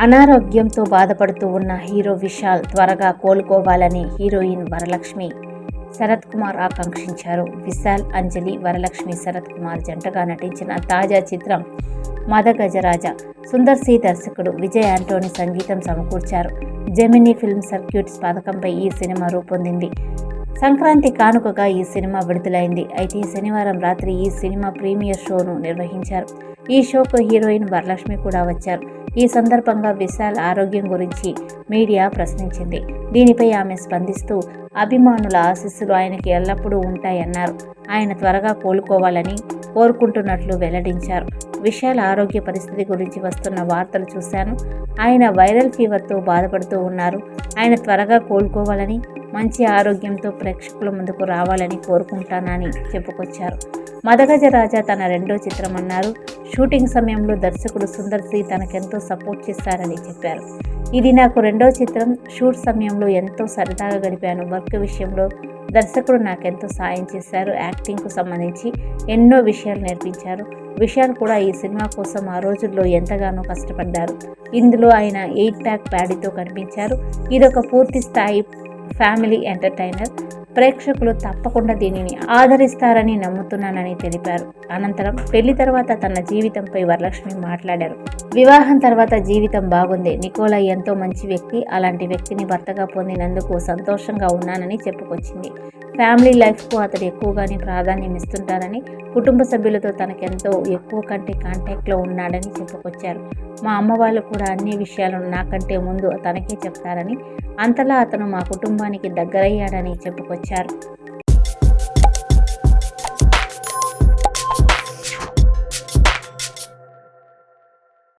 అనారోగ్యంతో బాధపడుతూ ఉన్న హీరో విశాల్ త్వరగా కోలుకోవాలని హీరోయిన్ వరలక్ష్మి శరత్ కుమార్ ఆకాంక్షించారు. విశాల్, అంజలి, వరలక్ష్మి శరత్ కుమార్ జంటగా నటించిన తాజా చిత్రం మదగజరాజ. సుందర్ సి దర్శకుడు, విజయ్ ఆంటోనీ సంగీతం సమకూర్చారు. జెమినీ ఫిల్మ్ సర్క్యూట్స్ పథకంపై ఈ సినిమా రూపొందింది. సంక్రాంతి కానుకగా ఈ సినిమా విడుదలైంది. అయితే శనివారం రాత్రి ఈ సినిమా ప్రీమియర్ షోను నిర్వహించారు. ఈ షోకు హీరోయిన్ వరలక్ష్మి కూడా వచ్చారు. ఈ సందర్భంగా విశాల్ ఆరోగ్యం గురించి మీడియా ప్రశ్నించింది. దీనిపై ఆమె స్పందిస్తూ, అభిమానుల ఆశీస్సులు ఆయనకి ఎల్లప్పుడూ ఉంటాయన్నారు. ఆయన త్వరగా కోలుకోవాలని కోరుకుంటున్నట్లు వెల్లడించారు. విశాల్ ఆరోగ్య పరిస్థితి గురించి వస్తున్న వార్తలు చూశాను. ఆయన వైరల్ ఫీవర్తో బాధపడుతూ ఉన్నారు. ఆయన త్వరగా కోలుకోవాలని, మంచి ఆరోగ్యంతో ప్రేక్షకుల ముందుకు రావాలని కోరుకుంటానని చెప్పుకొచ్చారు. మదగజరాజ తన రెండో చిత్రమన్నారు. షూటింగ్ సమయంలో దర్శకుడు సుందర్ సి తనకెంతో సపోర్ట్ చేశారని చెప్పారు. ఇది నాకు రెండో చిత్రం. షూట్ సమయంలో ఎంతో సరదాగా గడిపాను. వర్క్ విషయంలో దర్శకుడు నాకెంతో సాయం చేశారు. యాక్టింగ్కు సంబంధించి ఎన్నో విషయాలు నేర్పించారు. విశాల్ కూడా ఈ సినిమా కోసం ఆ రోజుల్లో ఎంతగానో కష్టపడ్డారు. ఇందులో ఆయన 8 ప్యాక్ బాడీతో కనిపించారు. ఇదొక పూర్తి స్థాయి ఫ్యామిలీ ఎంటర్టైనర్. ప్రేక్షకులు తప్పకుండా దీనిని ఆదరిస్తారని నమ్ముతున్నానని తెలిపారు. అనంతరం పెళ్లి తర్వాత తన జీవితంపై వరలక్ష్మి మాట్లాడారు. వివాహం తర్వాత జీవితం బాగుంది. నికోలా ఎంతో మంచి వ్యక్తి. అలాంటి వ్యక్తిని భర్తగా పొందినందుకు సంతోషంగా ఉన్నానని చెప్పుకొచ్చింది. ఫ్యామిలీ లైఫ్కు అతడు ఎక్కువగానే ప్రాధాన్యం ఇస్తుంటారని, కుటుంబ సభ్యులతో తనకెంతో ఎక్కువ కంటే కాంటాక్ట్లో ఉన్నాడని చెప్పుకొచ్చారు. మా అమ్మ వాళ్ళు కూడా అన్ని విషయాలను నాకంటే ముందు తనకే చెప్తారని, అంతలా అతను మా కుటుంబానికి దగ్గరయ్యాడని చెప్పుకొచ్చారు.